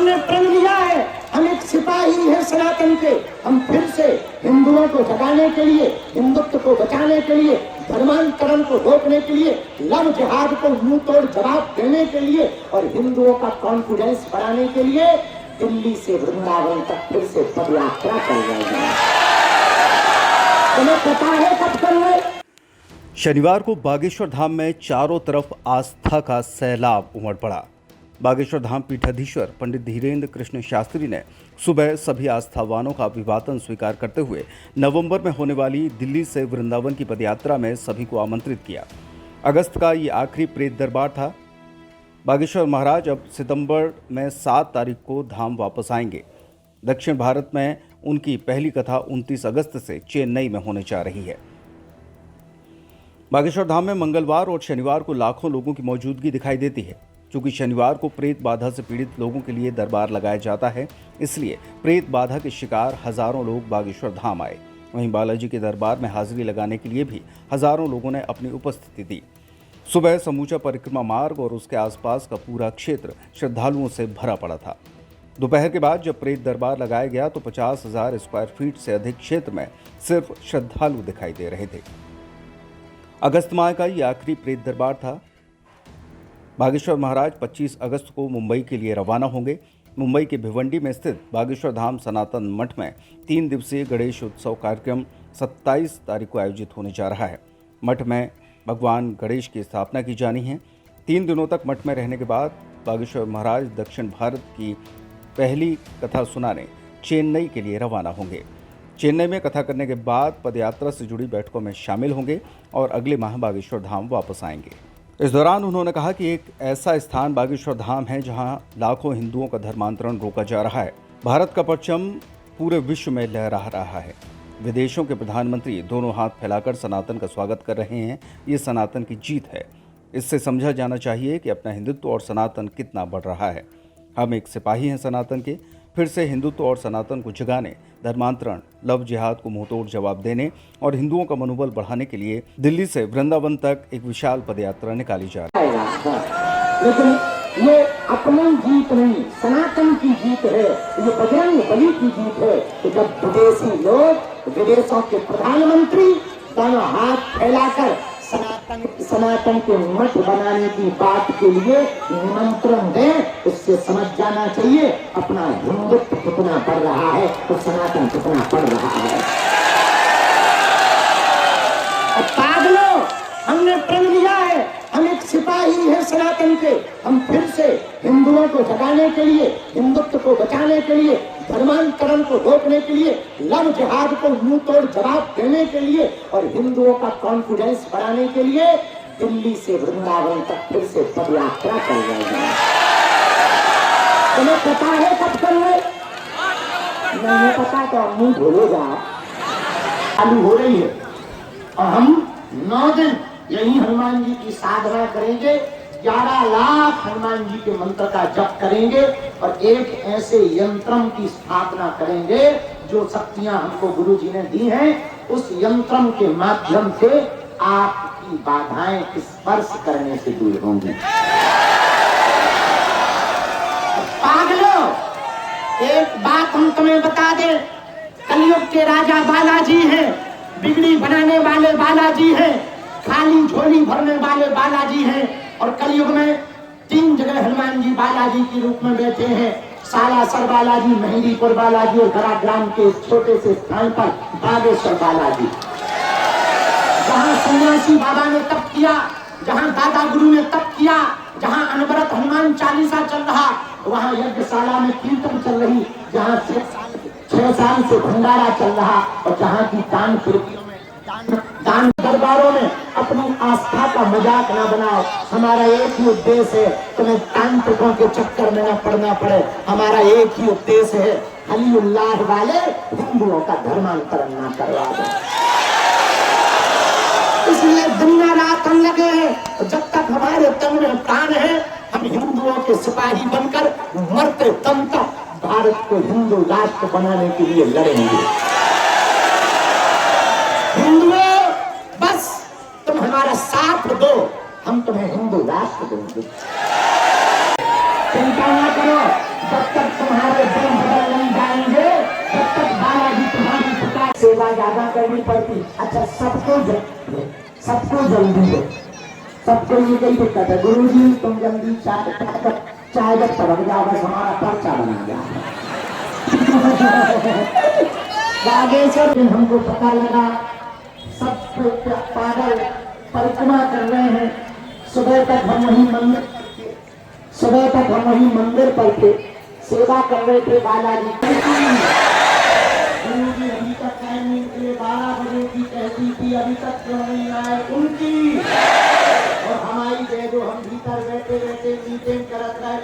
हमने प्रण लिया है, हम एक सिपाही हैं सनातन के। हम फिर से हिंदुओं को जगाने के लिए, हिंदुत्व को बचाने के लिए, धर्मांतरण को रोकने के लिए, लव जिहाद को मुंह तोड़ जवाब देने के लिए और हिंदुओं का कॉन्फिडेंस बढ़ाने के लिए दिल्ली से वृंदावन तक फिर से पद यात्रा चल रही है। तुम्हें पता है कब चल रहे? शनिवार को बागेश्वर धाम में चारों तरफ आस्था का सैलाब उमड़ पड़ा। बागेश्वर धाम पीठाधीश्वर पंडित धीरेन्द्र कृष्ण शास्त्री ने सुबह सभी आस्थावानों का अभिवादन स्वीकार करते हुए नवंबर में होने वाली दिल्ली से वृंदावन की पदयात्रा में सभी को आमंत्रित किया। अगस्त का ये आखिरी प्रेत दरबार था। बागेश्वर महाराज अब सितंबर में 7 तारीख को धाम वापस आएंगे। दक्षिण भारत में उनकी पहली कथा 29 अगस्त से चेन्नई में होने जा रही है। बागेश्वर धाम में मंगलवार और शनिवार को लाखों लोगों की मौजूदगी दिखाई देती है। क्योंकि शनिवार को प्रेत बाधा से पीड़ित लोगों के लिए दरबार लगाया जाता है, इसलिए प्रेत बाधा के शिकार हजारों लोग बागेश्वर धाम आए। वहीं बालाजी के दरबार में हाजिरी लगाने के लिए भी हजारों लोगों ने अपनी उपस्थिति दी। सुबह समूचा परिक्रमा मार्ग और उसके आसपास का पूरा क्षेत्र श्रद्धालुओं से भरा पड़ा था। दोपहर के बाद जब प्रेत दरबार लगाया गया तो 50,000 स्क्वायर फीट से अधिक क्षेत्र में सिर्फ श्रद्धालु दिखाई दे रहे थे। अगस्त माह का ये आखिरी प्रेत दरबार था। बागेश्वर महाराज 25 अगस्त को मुंबई के लिए रवाना होंगे। मुंबई के भिवंडी में स्थित बागेश्वर धाम सनातन मठ में 3 दिवसीय गणेश उत्सव कार्यक्रम 27 तारीख को आयोजित होने जा रहा है। मठ में भगवान गणेश की स्थापना की जानी है। 3 दिनों तक मठ में रहने के बाद बागेश्वर महाराज दक्षिण भारत की पहली कथा सुनाने चेन्नई के लिए रवाना होंगे। चेन्नई में कथा करने के बाद पदयात्रा से जुड़ी बैठकों में शामिल होंगे और अगले माह बागेश्वर धाम वापस आएंगे। इस दौरान उन्होंने कहा कि एक ऐसा स्थान बागेश्वर धाम है जहां लाखों हिंदुओं का धर्मांतरण रोका जा रहा है। भारत का परचम पूरे विश्व में लहरा रहा है। विदेशों के प्रधानमंत्री दोनों हाथ फैलाकर सनातन का स्वागत कर रहे हैं। ये सनातन की जीत है। इससे समझा जाना चाहिए कि अपना हिंदुत्व और सनातन कितना बढ़ रहा है। हम एक सिपाही हैं सनातन के। फिर से हिंदुत्व और सनातन को जगाने, धर्मांतरण, लव जिहाद को मुंहतोड़ जवाब देने और हिंदुओं का मनोबल बढ़ाने के लिए दिल्ली से वृंदावन तक एक विशाल पदयात्रा निकाली जा रही है। लेकिन ये अपनी जीत नहीं, सनातन की जीत है। ये बजरंग बली की जीत है कि जब विदेशी लोग, विदेशों के प्रधानमंत्री दोनों हाथ फैलाकर सनातन के मठ बनाने की बात के लिए निमंत्रण दें, उससे समझ जाना चाहिए अपना हिंदुत्व कितना बढ़ रहा है और सनातन कितना बढ़ रहा है। पागलों, हमने प्रण लिया है, हम एक सिपाही हैं सनातन के। हम फिर से हिंदुओं को जगाने के लिए, हिंदुत्व को बचाने के लिए, धर्मांतरण को रोकने के लिए, लव जिहाद को मुंह तोड़ जवाब देने के लिए और हिंदुओं का कॉन्फिडेंस बढ़ाने के लिए दिल्ली से वृंदावन तक फिर से पद यात्रा चल रही है। तुम्हें पता है कब चल रहे? नहीं पता तो मुंह धोले जाओ। चालू हो रही है और हम 9 दिन यही हनुमान जी की साधना करेंगे। 11 लाख हनुमान जी के मंत्र का जप करेंगे और एक ऐसे यंत्रम की स्थापना करेंगे जो शक्तियां हमको गुरु जी ने दी हैं। उस यंत्रम के माध्यम से आपकी बाधाएं स्पर्श करने से दूर होंगी। पागलों, एक बात हम तुम्हें बता दें, कलयुग के राजा बालाजी हैं, बिगड़ी बनाने वाले बालाजी हैं, खाली झोली भरने वाले बालाजी हैं। और कलयुग में 3 जगह हनुमान जी बालाजी के रूप में बैठे हैं। सालासर बालाजी, मेहंदीपुर बालाजी और गराग्राम के छोटे से स्थान पर बागेश्वर बालाजी। जहां सन्यासी बाबा ने तप किया, जहां दादा गुरु ने तप किया, जहां अनवरत हनुमान चालीसा चल रहा, वहां यज्ञशाला में कीर्तन चल रही, जहां 6 साल से भंडारा चल रहा और जहां की दान दरबारों में अपनी आस्था का मजाक ना बनाओ। हमारा एक ही उद्देश्य है, तुम्हें तांत्रिकों के चक्कर में ना पड़ना पड़े। हमारा एक ही उद्देश्य है, अलीउल्लाह वाले हिंदुओं का धर्मांतरण ना करवा दो। इसलिए दिन रात हम लगे हैं। जब तक हमारे तन में प्राण है, हम हिंदुओं के सिपाही बनकर मरते दम तक भारत को हिंदू राष्ट्र बनाने के लिए लड़ेंगे। हिंदुओं, बस तुम हमारा साथ दो, हम तुम्हें हिंदू राष्ट्र देंगे। चिंता ना करो, जब तक करनी पड़ती। अच्छा, सबको जल्दी है, सबको ये कई दिक्कत है, गुरुजी तुम जल्दी चाय जब टपक जाओ बस हमारा पर्चा बना गया। बागेश्वर में हमको पता लगा सब पागल परिक्रमा कर रहे हैं। सुबह तक हम वही मंदिर पर थे, सेवा कर रहे थे बालाजी। गुरुजी अभी तक टाइम नहीं निकले, 12 बजे की कहती थी, अभी तक क्यों नहीं आए उनकी। और हमारी जो हम भीतर बैठे बैठे मीटिंग करत रहे।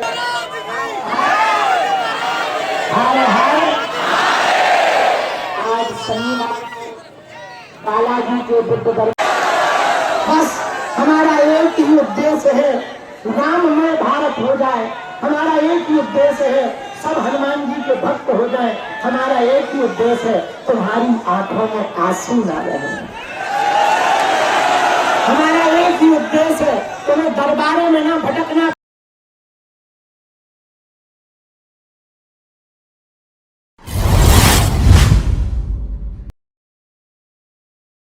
आज शनिवार बालाजी के बुद्ध दरबार, बस हमारा एक ही उद्देश्य है, राममय भारत हो जाए। हमारा एक ही उद्देश्य है, सब हनुमान जी के भक्त हो जाए। हमारा एक ही उद्देश्य है, तुम्हारी आंखों में आंसू ना रहे। हमारा एक ही उद्देश्य है, तुम्हें दरबारों में ना भटकना